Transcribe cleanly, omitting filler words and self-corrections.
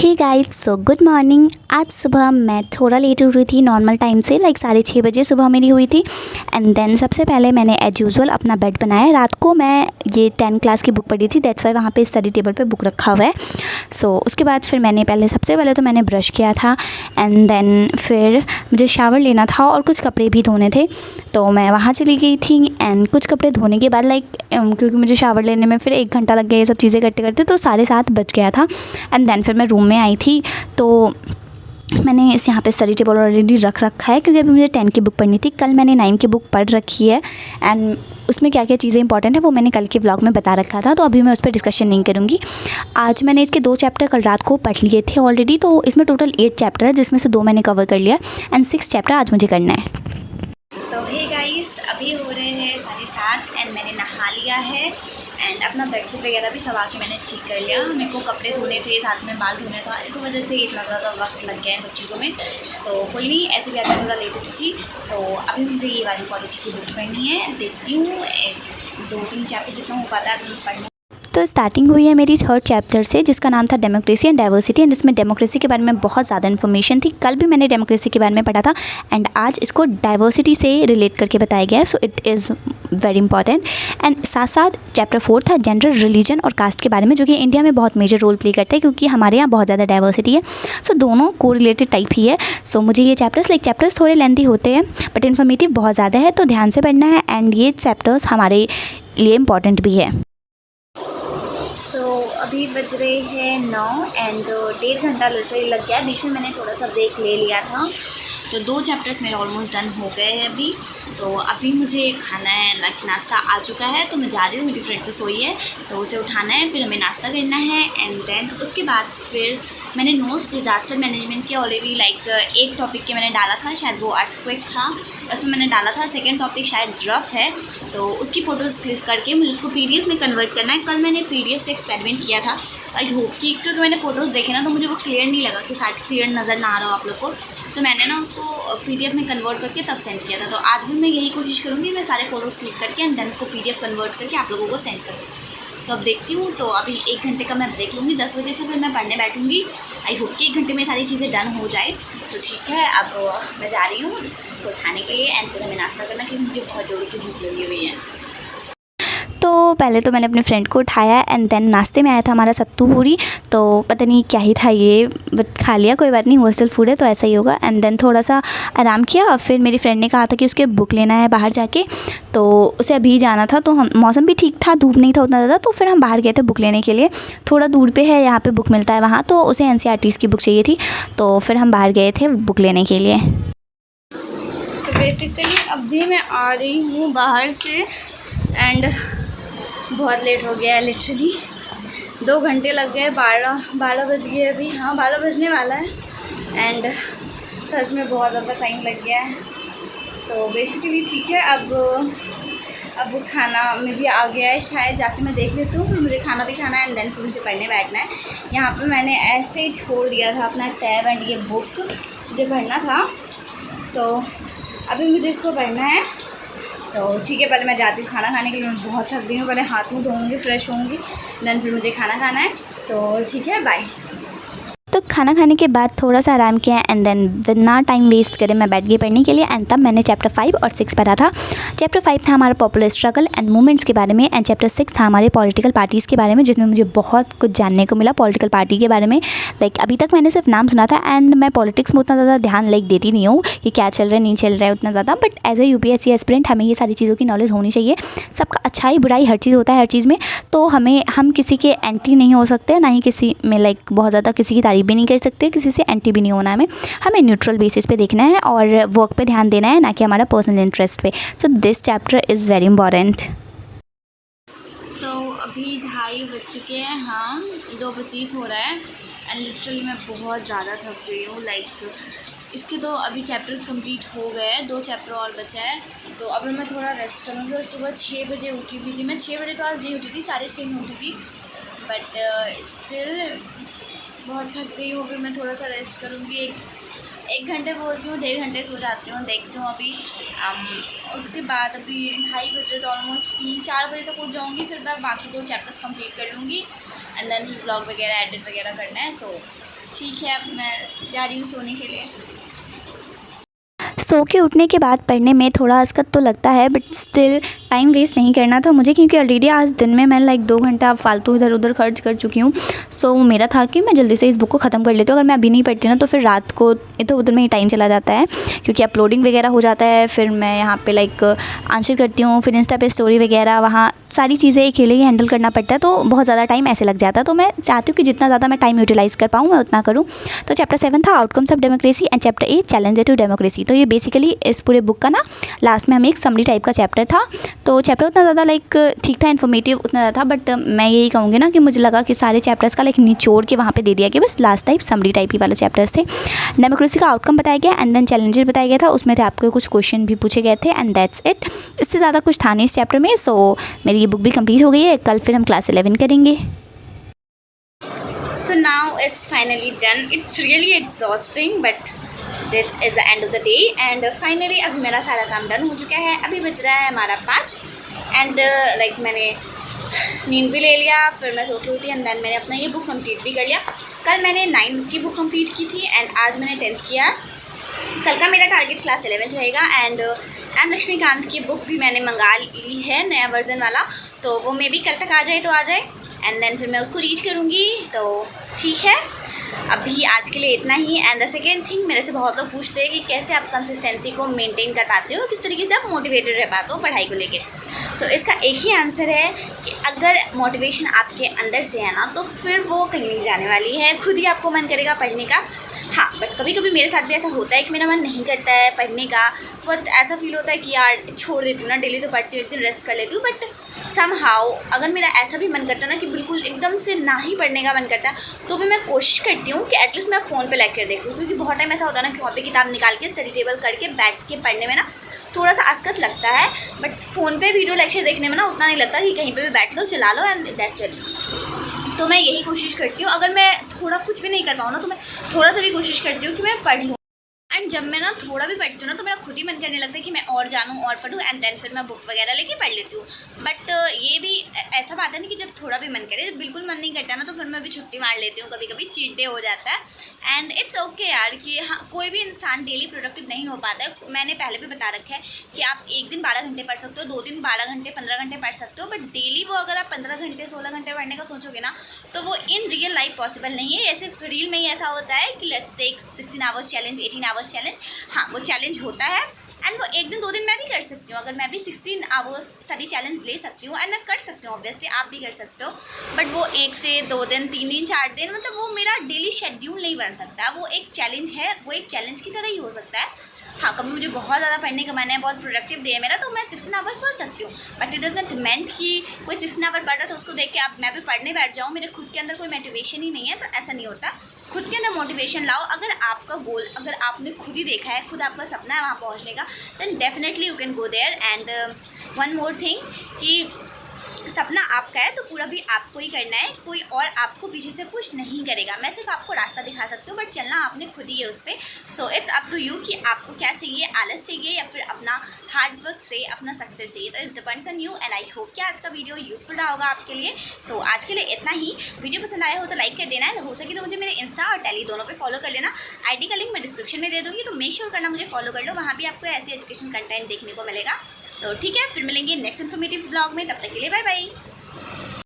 हे guys, so good morning. आज सुबह मैं थोड़ा लेट उठ रही थी नॉर्मल टाइम से, लाइक 6:30 बजे सुबह मेरी हुई थी। एंड देन सबसे पहले मैंने एज यूजुअल अपना बेड बनाया। रात को मैं ये 10 क्लास की बुक पढ़ी थी, दैट्स वाई वहाँ पे स्टडी टेबल पे बुक रखा हुआ है। सो उसके बाद फिर सबसे पहले तो मैंने ब्रश किया था एंड देन फिर मुझे शावर लेना था और कुछ कपड़े भी धोने थे, तो मैं वहाँ चली गई थी। एंड कुछ कपड़े धोने के बाद क्योंकि मुझे शावर लेने में फिर 1 घंटा लग गया ये सब चीज़ें करते करते, तो 7:30 बज गया था। एंड देन फिर मैं रूम में आई थी, तो मैंने इस यहाँ पे स्टडी टेबल ऑलरेडी रख रखा है क्योंकि अभी मुझे 10 की बुक पढ़नी थी। कल मैंने 9 की बुक पढ़ रखी है एंड उसमें क्या क्या चीज़ें इंपॉर्टेंट है वो मैंने कल के व्लॉग में बता रखा था, तो अभी मैं उस पर डिस्कशन नहीं करूँगी। आज मैंने इसके 2 चैप्टर कल रात को पढ़ लिए थे ऑलरेडी, तो इसमें टोटल 8 चैप्टर है जिसमें से 2 मैंने कवर कर लिया एंड 6 चैप्टर आज मुझे करना है। तो हे गाइस, अभी हो रहे हैं 7:30 एंड मैंने नहा लिया है एंड अपना बेडशीट वगैरह भी सवा के मैंने ठीक कर लिया। मेरे को कपड़े धोने थे, साथ में बाल धोने था, इस वजह से इतना ज़्यादा वक्त लग गया इन सब चीज़ों में। तो कोई नहीं, ऐसे भी आता थोड़ा लेट उठी थी। तो अभी मुझे ये वाली पॉलिटी की बुक पढ़नी है, देखती हूँ 2-3 चैप्टर जितना हो पाता है अभी पढ़ने। तो स्टार्टिंग हुई है मेरी 3rd चैप्टर से जिसका नाम था डेमोक्रेसी एंड डाइवर्सिटी, एंड इसमें डेमोक्रेसी के बारे में बहुत ज़्यादा इन्फॉर्मेशन थी। कल भी मैंने डेमोक्रेसी के बारे में पढ़ा था एंड आज इसको डाइवर्सिटी से रिलेट करके बताया गया है, so it is very important. And साथ साथ चैप्टर 4 था जेंडर, रिलीजन और कास्ट के बारे में, जो कि इंडिया में बहुत मेजर रोल प्ले करता है क्योंकि हमारे यहाँ बहुत ज़्यादा डाइवर्सिटी है। सो दोनों को रिलेटेड टाइप ही है। सो मुझे ये चैप्टर्स थोड़े लेंथी होते हैं बट इन्फॉर्मेटिव बहुत ज़्यादा है, तो ध्यान से पढ़ना है एंड ये चैप्टर्स हमारे लिए इम्पॉर्टेंट भी है। अभी बज रहे हैं 9 एंड 1.5 घंटा लिटरली लग गया। बीच में मैंने थोड़ा सा ब्रेक ले लिया था, तो 2 चैप्टर्स मेरे ऑलमोस्ट डन हो गए हैं अभी। तो अभी मुझे खाना है, नाश्ता आ चुका है, तो मैं जा रही हूँ। मेरी फ्रेंड तो सोई है तो उसे उठाना है, फिर हमें नाश्ता करना है एंड देन उसके बाद फिर मैंने नोट्स डिज़ास्टर मैनेजमेंट के ऑलरेडी एक टॉपिक के मैंने डाला था, शायद वो अर्थक्वेक था, उसमें मैंने डाला था। सेकेंड टॉपिक शायद ड्रफ है, तो उसकी फ़ोटोज़ क्लिक करके मुझे उसको PDF में कन्वर्ट करना है। कल मैंने PDF से एक्सपेरिमेंट किया था। आई होप कि क्योंकि मैंने फ़ोटोज़ देखे ना तो मुझे वो क्लियर नहीं लगा कि शायद क्लियर नज़र ना आ रहा हो आप लोग को, तो मैंने ना उसको PDF में कन्वर्ट करके तब सेंड किया था। तो आज भी मैं यही कोशिश करूँगी, मैं सारे फ़ोटोज़ क्लिक करके एंड देन उसको PDF कन्वर्ट करके आप लोगों को सेंड करूँ। तो अब देखती हूँ। तो अभी 1 घंटे का मैं ब्रेक लूँगी, 10 बजे से फिर मैं पढ़ने बैठूँगी। आई होप कि 1 घंटे में सारी चीज़ें डन हो जाए। तो ठीक है, अब मैं जा रही हूँ इसको उठाने के लिए एंड फिर हमें नाश्ता करना, क्योंकि मुझे बहुत जोरों की भूख लगी हुई है। तो पहले तो मैंने अपने फ्रेंड को उठाया एंड देन नाश्ते में आया था हमारा सत्तू पूरी, तो पता नहीं क्या ही था ये, बट खा लिया, कोई बात नहीं, हॉस्टल फूड है तो ऐसा ही होगा। एंड देन थोड़ा सा आराम किया। फिर मेरी फ्रेंड ने कहा था कि उसके बुक लेना है बाहर जाके, तो उसे अभी जाना था, तो हम मौसम भी ठीक था, धूप नहीं था उतना ज़्यादा, तो फिर हम बाहर गए थे बुक लेने के लिए। थोड़ा दूर पे है, यहाँ पे बुक मिलता है वहाँ, तो उसे NCERTs की बुक चाहिए थी, तो फिर हम बाहर गए थे बुक लेने के लिए। तो बेसिकली अभी मैं आ रही हूँ बाहर से एंड बहुत लेट हो गया है, लिटरली 2 घंटे लग गए। 12 बज गए अभी, हाँ 12 बजने वाला है एंड सच में बहुत ज़्यादा टाइम लग गया है। तो बेसिकली ठीक है, अब खाना में भी आ गया है, शायद जाके मैं देख लेती हूँ। फिर मुझे खाना भी खाना है एंड देन फिर मुझे पढ़ने बैठना है। यहाँ पे मैंने ऐसे ही छोड़ दिया था अपना टैब एंड ये बुक मुझे पढ़ना था, तो अभी मुझे इसको पढ़ना है। तो ठीक है, पहले मैं जाती हूँ खाना खाने के लिए, मैं बहुत थक गई हूँ। पहले हाथ मुँह धोऊँगी, फ्रेश होऊंगी, देन फिर मुझे खाना खाना है। तो ठीक है, बाय। तो खाना खाने के बाद थोड़ा सा आराम किया एंड देन बिना टाइम वेस्ट करे मैं बैठ गई पढ़ने के लिए। एंड तब मैंने चैप्टर 5 और 6 पढ़ा था। चैप्टर 5 था हमारा पॉपुलर स्ट्रगल एंड मूवमेंट्स के बारे में, एंड चैप्टर 6 था हमारे पॉलिटिकल पार्टीज़ के बारे में, जिसमें मुझे बहुत कुछ जानने को मिला पॉलिटिकल पार्टी के बारे में। अभी तक मैंने सिर्फ नाम सुना था एंड मैं पॉलिटिक्स में उतना ज़्यादा ध्यान देती नहीं हूँ कि क्या चल रहा है नहीं चल रहा है उतना ज़्यादा, but as a UPSC aspirant हमें ये सारी चीज़ों की नॉलेज होनी चाहिए। सबका अच्छाई बुराई हर चीज़ होता है हर चीज़ में, तो हम किसी के एंटी नहीं हो सकते, ना ही किसी में बहुत ज़्यादा किसी की तारीफ भी नहीं कर सकते, किसी से एंटी भी नहीं होना हमें न्यूट्रल बेसिस पे देखना है और वर्क पे ध्यान देना है, ना कि हमारा पर्सनल इंटरेस्ट पे। So this chapter is very important. तो अभी 2:30 बज चुके हैं, हाँ 2:25 हो रहा है एंड लिटरली मैं बहुत ज़्यादा थक गई हूँ। इसके तो अभी चैप्टर्स कंप्लीट हो गए हैं, 2 चैप्टर और बचा है। तो अभी मैं थोड़ा रेस्ट करूँगी। और सुबह 6 बजे उठी हुई थी मैं, 6 बजे तो आज नहीं उठी थी, 6:30 में उठी थी, बट स्टिल बहुत थक गई हूँ। अभी मैं थोड़ा सा रेस्ट करूँगी, 1 घंटे बोलती हूँ, 1.5 घंटे सो जाती हूँ, देखती हूँ अभी। उसके बाद अभी 2:30 बजे तो ऑलमोस्ट 3-4 बजे तक उठ जाऊँगी। फिर मैं बाकी 2 चैप्टर्स कंप्लीट कर लूँगी एंड देन फिर ब्लॉग वगैरह एडिट वगैरह करना है। सो ठीक है, अब मैं जा रही हूँ सोने के लिए। सो के उठने के बाद पढ़ने में थोड़ा असकत तो लगता है, बट स्टिल टाइम वेस्ट नहीं करना था मुझे, क्योंकि ऑलरेडी आज दिन में मैं लाइक 2 घंटा फालतू इधर उधर खर्च कर चुकी हूँ। सो मेरा था कि मैं जल्दी से इस बुक को ख़त्म कर लेती हूँ। अगर मैं अभी नहीं पढ़ती ना तो फिर रात को इधर उधर में ही टाइम चला जाता है, क्योंकि अपलोडिंग वगैरह हो जाता है। फिर मैं यहाँ पे लाइक आंसर करती हूँ, फिर इंस्टा पे स्टोरी वगैरह, वहाँ सारी चीज़ें अकेले ही हैंडल करना पड़ता है, तो बहुत ज़्यादा टाइम ऐसे लग जाता है। तो मैं चाहती हूँ कि जितना ज़्यादा मैं टाइम यूटिलाइज़ कर पाऊँ मैं उतना करूँ। तो चैप्टर 7 था outcomes of democracy and chapter 8 challenges to democracy. तो ये बेसिकली इस पूरे बुक का ना लास्ट में हमें एक समरी टाइप का चैप्टर था। तो चैप्टर उतना ज़्यादा लाइक ठीक था, इन्फॉर्मेटिव उतना ज़्यादा था, बट मैं यही कहूँगी ना कि मुझे लगा कि सारे चैप्टर्स का लाइक निचोड़ के वहाँ पे दे दिया कि बस लास्ट टाइप समरी टाइप ही वाले चैप्टर्स थे। डेमोक्रेसी का आउटकम बताया गया एंड देन चैलेंजेस बताया गया था, उसमें थे आपको कुछ क्वेश्चन भी पूछे गए थे एंड दैट्स इट। इससे ज़्यादा कुछ था नहीं इस चैप्टर में। सो मेरी ये बुक भी कंप्लीट हो गई है। कल फिर हम क्लास 11 करेंगे। So now it's finally done. It's really exhausting, but this is the end of the day. And finally अभी मेरा सारा काम डन हो चुका है। अभी बज रहा है हमारा 5 एंड लाइक मैंने नींद भी ले लिया, फिर मैं सो के उठी एंड देन मैंने अपना ये बुक कंप्लीट भी कर लिया। कल मैंने 9th की बुक कंप्लीट की थी एंड आज मैंने 10th किया। कल का मेरा टारगेट क्लास 11 रहेगा एंड एम लक्ष्मीकांत की बुक भी मैंने मंगा ली है, नया वर्जन वाला, तो वो मे बी कल तक आ जाए तो आ जाए एंड देन फिर मैं उसको रीड करूँगी। तो ठीक है, अभी आज के लिए इतना ही। एंड द सेकेंड थिंग, मेरे से बहुत लोग पूछते हैं कि कैसे आप कंसिस्टेंसी को मेंटेन कर पाते हो, किस तरीके से आप मोटिवेटेड रह पाते हो पढ़ाई को लेके। तो इसका एक ही आंसर है कि अगर मोटिवेशन आपके अंदर से है ना तो फिर वो कहीं नहीं जाने वाली है, खुद ही आपको मन करेगा पढ़ने का। हाँ, बट कभी कभी मेरे साथ भी ऐसा होता है कि मेरा मन नहीं करता है पढ़ने का, बहुत ऐसा फील होता है कि यार छोड़ देती हूँ ना, डेली तो पढ़ती हूँ, एक दिन रेस्ट कर लेती हूँ। बट समहाउ अगर मेरा ऐसा भी मन करता है ना कि बिल्कुल एकदम से ना ही पढ़ने का मन करता है, तो भी मैं कोशिश करती हूँ कि एटलीस्ट मैं फ़ोन पे लेक्चर देखूँ, क्योंकि बहुत टाइम ऐसा होता है ना कि वहाँ पे किताब निकाल के स्टडी टेबल करके बैठ के पढ़ने में ना थोड़ा सा असकत लगता है, बट फ़ोन पे वीडियो लेक्चर देखने में ना उतना नहीं लगता कि कहीं पे भी बैठ लो, चला लो एंड दैट्स इट। तो मैं यही कोशिश करती हूँ, अगर मैं थोड़ा कुछ भी नहीं कर पाऊँ ना तो मैं थोड़ा सा भी कोशिश करती हूँ कि मैं पढ़ लूँ। एंड जब मैं ना थोड़ा भी पढ़ती हूँ ना तो मेरा खुद ही मन करने लगता है कि मैं और जानूँ और पढूँ एंड देन फिर मैं बुक वगैरह लेके पढ़ लेती हूँ। बट ये भी ऐसा बात है ना कि जब थोड़ा भी मन करे, बिल्कुल मन नहीं करता ना तो फिर मैं भी छुट्टी मार लेती हूँ, कभी कभी चीट डे हो जाता है। एंड इट्स ओके यार कि हाँ, कोई भी इंसान डेली प्रोडक्टिव नहीं हो पाता है। मैंने पहले भी बता रखा है कि आप एक दिन 12 घंटे पढ़ सकते हो, 2 दिन 12 घंटे 15 घंटे पढ़ सकते हो, बट डेली वो अगर आप 15 घंटे 16 घंटे पढ़ने का सोचोगे ना तो वो इन रियल लाइफ पॉसिबल नहीं है। ऐसे रील में ही ऐसा होता है कि let's take 16 hours challenge, 18 hours challenge, हाँ वो चैलेंज होता है एंड वो एक दिन 2 दिन मैं भी कर सकती हूँ। अगर मैं भी 16 आवर्स स्टडी चैलेंज ले सकती हूँ एंड मैं कर सकती हूँ, ऑब्वियसली आप भी कर सकते हो, बट वो 1 से 2 दिन 3 दिन 4 दिन मतलब वो मेरा डेली शेड्यूल नहीं बन सकता। वो एक चैलेंज है, वो एक चैलेंज की तरह ही हो सकता है। हाँ, कभी मुझे बहुत ज़्यादा पढ़ने का मन है, बहुत प्रोडक्टिव डे है मेरा, तो मैं 16 आवर्स पढ़ सकती हूँ, बट इट डजंट मेंट कि कोई 16 आवर पढ़ रहा था उसको देख के अब मैं भी पढ़ने बैठ जाऊँ। मेरे खुद के अंदर कोई मोटिवेशन ही नहीं है, तो ऐसा नहीं होता। खुद के अंदर मोटिवेशन लाओ। अगर आपका गोल, अगर आपने खुद ही देखा है, खुद आपका सपना है वहाँ पहुँचने का, then definitely you can go there. And one more thing कि सपना आपका है तो पूरा भी आपको ही करना है, कोई और आपको पीछे से पुश नहीं करेगा। मैं सिर्फ आपको रास्ता दिखा सकती हूँ, बट चलना आपने खुद ही है उस पर। So it's up to you कि आपको क्या चाहिए, आलस चाहिए या फिर अपना हार्ड वर्क से अपना सक्सेस चाहिए। तो it's depends on you and I hope कि आज का वीडियो यूजफुल रहा होगा आपके लिए। सो आज के लिए इतना ही। वीडियो पसंद आया हो तो लाइक कर देना है, हो सके तो मुझे मेरे इंस्टा और टेली दोनों पे फॉलो कर लेना। आईडी का लिंक मैं डिस्क्रिप्शन में दे दूँगी, तो मेक श्योर करना मुझे फॉलो कर लो, वहाँ भी आपको ऐसी एजुकेशन कंटेंट देखने को मिलेगा। तो ठीक है, फिर मिलेंगे नेक्स्ट इन्फॉर्मेटिव ब्लॉग में, तब तक के लिए बाय बाय।